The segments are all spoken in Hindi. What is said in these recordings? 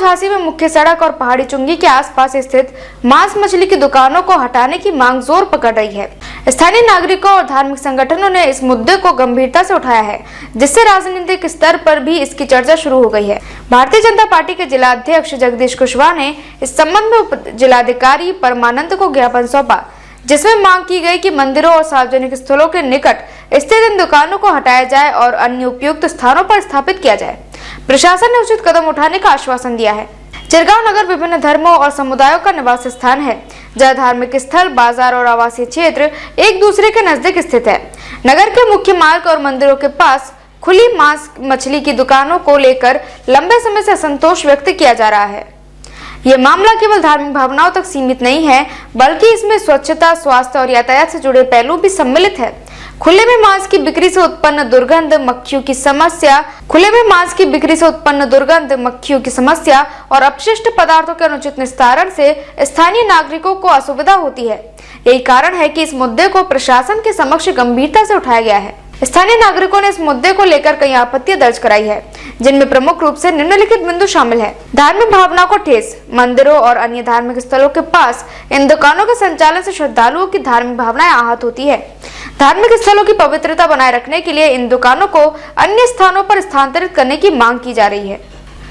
झांसी में मुख्य सड़क और पहाड़ी चुंगी के आसपास स्थित मांस मछली की दुकानों को हटाने की मांग जोर पकड़ रही है। स्थानीय नागरिकों और धार्मिक संगठनों ने इस मुद्दे को गंभीरता से उठाया है, जिससे राजनीतिक स्तर पर भी इसकी चर्चा शुरू हो गई है। भारतीय जनता पार्टी के जिला अध्यक्ष जगदीश कुशवाहा ने इस संबंध में उप जिलाधिकारी परमानंद को ज्ञापन सौंपा, जिसमें मांग की गई कि मंदिरों और सार्वजनिक स्थलों के निकट स्थित इन दुकानों को हटाया जाए और अन्य उपयुक्त स्थानों पर स्थापित किया जाए। प्रशासन ने उचित कदम उठाने का आश्वासन दिया है। चिरगांव नगर विभिन्न धर्मों और समुदायों का निवास स्थान है, जहाँ धार्मिक स्थल, बाजार और आवासीय क्षेत्र एक दूसरे के नजदीक स्थित है। नगर के मुख्य मार्ग और मंदिरों के पास खुली मांस मछली की दुकानों को लेकर लंबे समय से असंतोष व्यक्त किया जा रहा है। ये मामला केवल धार्मिक भावनाओं तक सीमित नहीं है, बल्कि इसमें स्वच्छता, स्वास्थ्य और यातायात से जुड़े पहलू भी सम्मिलित है। खुले में मांस की बिक्री से उत्पन्न दुर्गंध, मक्खियों की समस्या और अपशिष्ट पदार्थों के अनुचित निस्तारण से स्थानीय नागरिकों को असुविधा होती है। यही कारण है कि इस मुद्दे को प्रशासन के समक्ष गंभीरता से उठाया गया है। स्थानीय नागरिकों ने इस मुद्दे को लेकर कई आपत्तियां दर्ज कराई है, जिनमें प्रमुख रूप से निम्नलिखित बिंदु शामिल है। धार्मिक भावनाओं को ठेस। मंदिरों और अन्य धार्मिक स्थलों के पास इन दुकानों के संचालन से श्रद्धालुओं की धार्मिक भावनाएं आहत होती है। धार्मिक स्थलों की पवित्रता बनाए रखने के लिए इन दुकानों को अन्य स्थानों पर स्थानांतरित करने की मांग की जा रही है।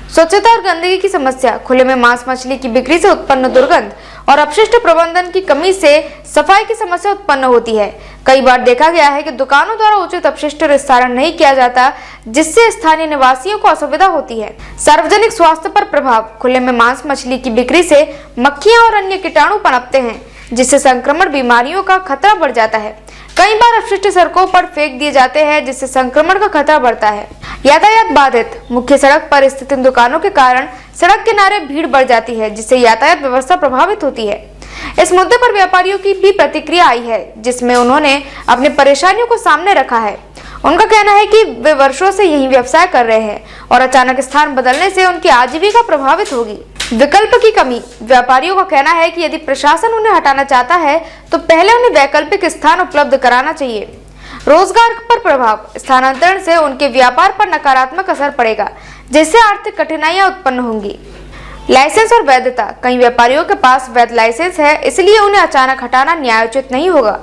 स्वच्छता और गंदगी की समस्या। खुले में मांस मछली की बिक्री से उत्पन्न दुर्गंध और अपशिष्ट प्रबंधन की कमी से सफाई की समस्या उत्पन्न होती है। कई बार देखा गया है कि दुकानों द्वारा उचित अपशिष्ट निस्तारण नहीं किया जाता, जिससे स्थानीय निवासियों को असुविधा होती है। सार्वजनिक स्वास्थ्य पर प्रभाव। खुले में मांस मछली की बिक्री से मक्खियां और अन्य कीटाणु पनपते हैं, जिससे संक्रमण बीमारियों का खतरा बढ़ जाता है। कई बार अपशिष्ट सड़कों पर फेंक दिए जाते हैं, जिससे संक्रमण का खतरा बढ़ता है। यातायात बाधित। मुख्य सड़क पर स्थित इन दुकानों के कारण सड़क किनारे भीड़ बढ़ जाती है, जिससे यातायात व्यवस्था प्रभावित होती है। इस मुद्दे पर व्यापारियों की भी प्रतिक्रिया आई है, जिसमें उन्होंने अपनी परेशानियों को सामने रखा है। उनका कहना है कि वे वर्षों से यही व्यवसाय कर रहे हैं और अचानक स्थान बदलने से उनकी आजीविका प्रभावित होगी। विकल्प की कमी। व्यापारियों का कहना है कि यदि प्रशासन उन्हें हटाना चाहता है तो पहले उन्हें वैकल्पिक स्थान उपलब्ध कराना चाहिए। रोजगार पर प्रभाव। स्थानांतरण से उनके व्यापार पर नकारात्मक असर पड़ेगा, जिससे आर्थिक कठिनाइयां उत्पन्न होंगी। लाइसेंस और वैधता। कई व्यापारियों के पास वैध लाइसेंस है, इसलिए उन्हें अचानक हटाना न्यायोचित नहीं होगा।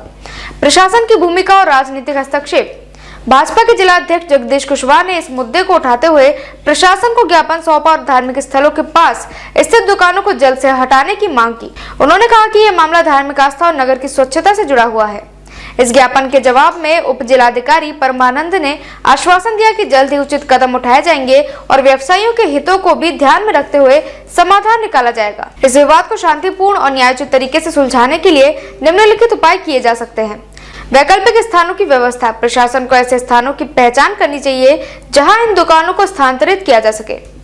प्रशासन की भूमिका और राजनीतिक हस्तक्षेप। भाजपा के जिला अध्यक्ष जगदीश कुशवाहा ने इस मुद्दे को उठाते हुए प्रशासन को ज्ञापन सौंपा और धार्मिक स्थलों के पास स्थित दुकानों को जल्द से हटाने की मांग की। उन्होंने कहा कि यह मामला धार्मिक आस्था और नगर की स्वच्छता से जुड़ा हुआ है। इस ज्ञापन के जवाब में उप जिलाधिकारी परमानंद ने आश्वासन दिया कि जल्द ही उचित कदम उठाए जाएंगे और व्यवसायियों के हितों को भी ध्यान में रखते हुए समाधान निकाला जाएगा। इस विवाद को शांतिपूर्ण और न्यायोचित तरीके से सुलझाने के लिए निम्नलिखित उपाय किए जा सकते हैं। वैकल्पिक स्थानों की व्यवस्था। प्रशासन को ऐसे स्थानों की पहचान करनी चाहिए जहां इन दुकानों को स्थानांतरित किया जा सके।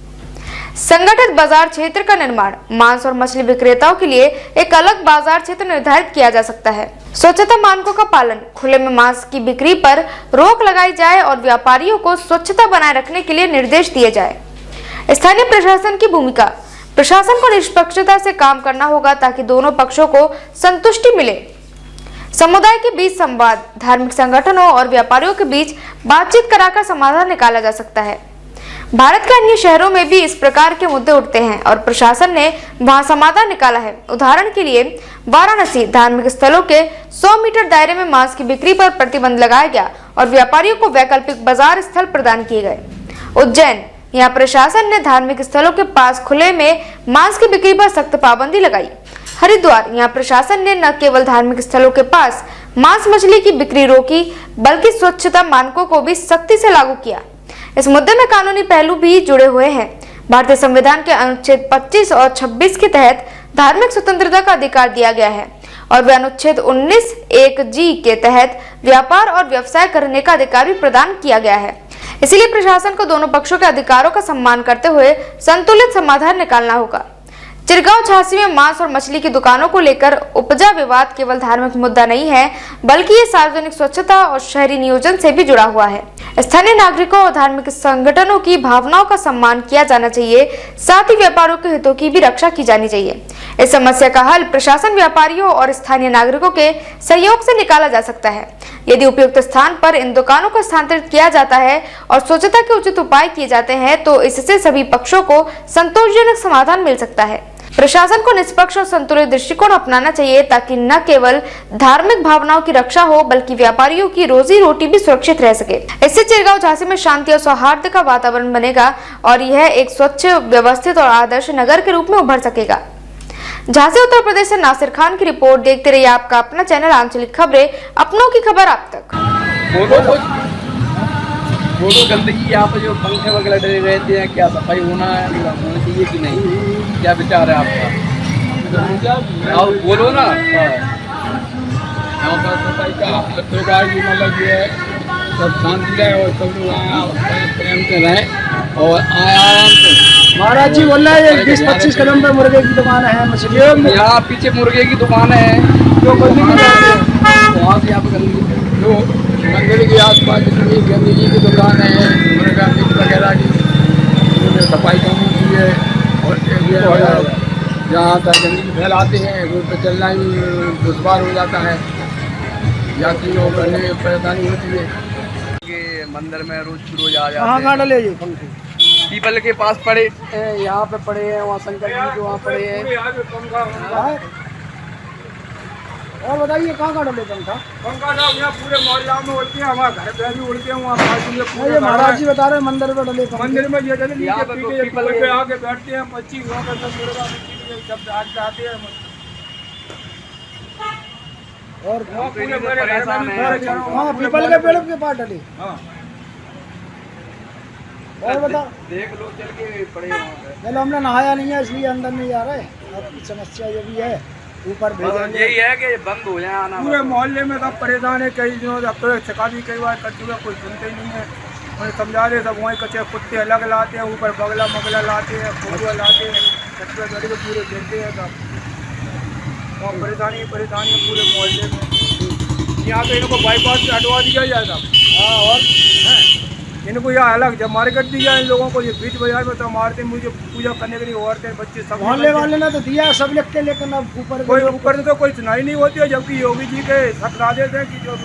संगठित बाजार क्षेत्र का निर्माण। मांस और मछली विक्रेताओं के लिए एक अलग बाजार क्षेत्र निर्धारित किया जा सकता है। स्वच्छता मानकों का पालन। खुले में मांस की बिक्री पर रोक लगाई जाए और व्यापारियों को स्वच्छता बनाए रखने के लिए निर्देश दिए जाए। स्थानीय प्रशासन की भूमिका। प्रशासन को निष्पक्षता से काम करना होगा ताकि दोनों पक्षों को संतुष्टि मिले। समुदाय के बीच संवाद। धार्मिक संगठनों और व्यापारियों के बीच बातचीत कराकर समाधान निकाला जा सकता है। भारत के अन्य शहरों में भी इस प्रकार के मुद्दे उठते हैं और प्रशासन ने वहां समाधान निकाला है। उदाहरण के लिए वाराणसी धार्मिक स्थलों के 100 मीटर दायरे में मांस की बिक्री पर प्रतिबंध लगाया गया और व्यापारियों को वैकल्पिक बाजार स्थल प्रदान किए गए। उज्जैन, यहाँ प्रशासन ने धार्मिक स्थलों के पास खुले में मांस की बिक्री पर सख्त पाबंदी लगाई। हरिद्वार, यहाँ प्रशासन ने न केवल धार्मिक स्थलों के पास मांस मछली की बिक्री रोकी, बल्कि स्वच्छता मानकों को भी सख्ती से लागू किया। इस मुद्दे में कानूनी पहलू भी जुड़े हुए हैं। भारतीय संविधान के अनुच्छेद 25 और 26 के तहत धार्मिक स्वतंत्रता का अधिकार दिया गया है और वे अनुच्छेद 19(1)(g) के तहत व्यापार और व्यवसाय करने का अधिकार भी प्रदान किया गया है। इसलिए प्रशासन को दोनों पक्षों के अधिकारों का सम्मान करते हुए संतुलित समाधान निकालना होगा। चिरगांव झांसी में मांस और मछली की दुकानों को लेकर उपजा विवाद केवल धार्मिक मुद्दा नहीं है, बल्कि ये सार्वजनिक स्वच्छता और शहरी नियोजन से भी जुड़ा हुआ है। स्थानीय नागरिकों और धार्मिक संगठनों की भावनाओं का सम्मान किया जाना चाहिए, साथ ही व्यापारियों के हितों की भी रक्षा की जानी चाहिए। इस समस्या का हल प्रशासन, व्यापारियों और स्थानीय नागरिकों के सहयोग से निकाला जा सकता है, यदि उपयुक्त स्थान पर इन दुकानों को स्थानांतरित किया जाता है और स्वच्छता के उचित उपाय किए जाते हैं तो इससे सभी पक्षों को संतोषजनक समाधान मिल सकता है। प्रशासन को निष्पक्ष और संतुलित दृष्टिकोण अपनाना चाहिए ताकि न केवल धार्मिक भावनाओं की रक्षा हो बल्कि व्यापारियों की रोजी रोटी भी सुरक्षित रह सके। इससे चिरगांव झांसी में शांति और सौहार्द का वातावरण बनेगा और यह एक स्वच्छ, व्यवस्थित और आदर्श नगर के रूप में उभर सकेगा। झांसी उत्तर प्रदेश से नासिर खान की रिपोर्ट। देखते रहिए आपका अपना चैनल आंचलिक खबरें, अपनों की खबर आप तक। फोटो गंदगी यहाँ पर जो पंखे वगैरह डले रहते हैं, क्या सफाई होना चाहिए कि नहीं, क्या विचार है आपका? आप बोलो ना। यहाँ पर सफाई का त्योहार भी मतलब ये है, सब शांति रहे और सब लोग प्रेम से रहें और आराम से। महाराज जी बोल रहे हैं 20-25 कदम पे मुर्गे की दुकान है, मछली यहाँ पीछे मुर्गे की दुकान है जो वहाँ से यहाँ पे जो मंदिर के आसपास जितनी गंदगी की दुकान है, मुर्गा मीट वगैरह की, उन्हें सफाई करनी चाहिए। और जहाँ तक गंदगी फैलाते हैं रोड पर चलना ही दुश्वार हो जाता है, यात्रियों को परेशानी होती है। मंदिर में रोज आ जाते हैं। डले पंखे पीपल के पास पड़े हैं, यहाँ पे पड़े हैं, वहाँ शंकर जी के वहाँ पड़े हैं। और बताइए कहाँ डले पंखा? पंखा साहब यहाँ पूरे मोहल्ला में उड़ते हैं, हमारे घर पे भी उड़ते हैं, वहाँ ये महाराज जी बता रहे हैं मंदिर में डले। मंदिर में ये डले पीपल पे आके बैठते हैं, पक्षी वहाँ पर सब आते हैं और पूरे मेरे घर में भी पीपल के पेड़ के पास डले। हाँ और बता देख लो चल के पड़े वहाँ पे। चलो हमने नहाया नहीं है इसलिए अंदर नहीं जा रहे। आपकी समस्या ये भी है, ऊपर भेजेंगे। यही है कि बंद हो जाए आना। पूरे मोहल्ले में सब परेशान है, कई दिनों से अब तो चका भी कई बार कर चुका, कोई सुनते ही नहीं है। उन्हें समझा रहे सब वहीं कच्चे कुत्ते अलग लाते हैं, ऊपर बगला मगला लाते हैं, फोटुआ लाते हैं, कचरा गाड़ी को पूरे देते हैं सब। वहाँ परेशानी है पूरे मोहल्ले में। यहाँ पे इनको बाईपास से हटवा दिया जाए सब। हाँ और इनको यहाँ अलग जब मार्केट दी जाए इन लोगों को, ये बीच बाजार में तो मारते हैं, मुझे पूजा करने के लिए औरतें बच्चे सब। मोहल्ले वाले ने तो दिया सब लिख के, लेकिन अब ऊपर ऊपर से तो कोई सुनाई नहीं होती है, जबकि योगी जी के सतराजे थे कि जो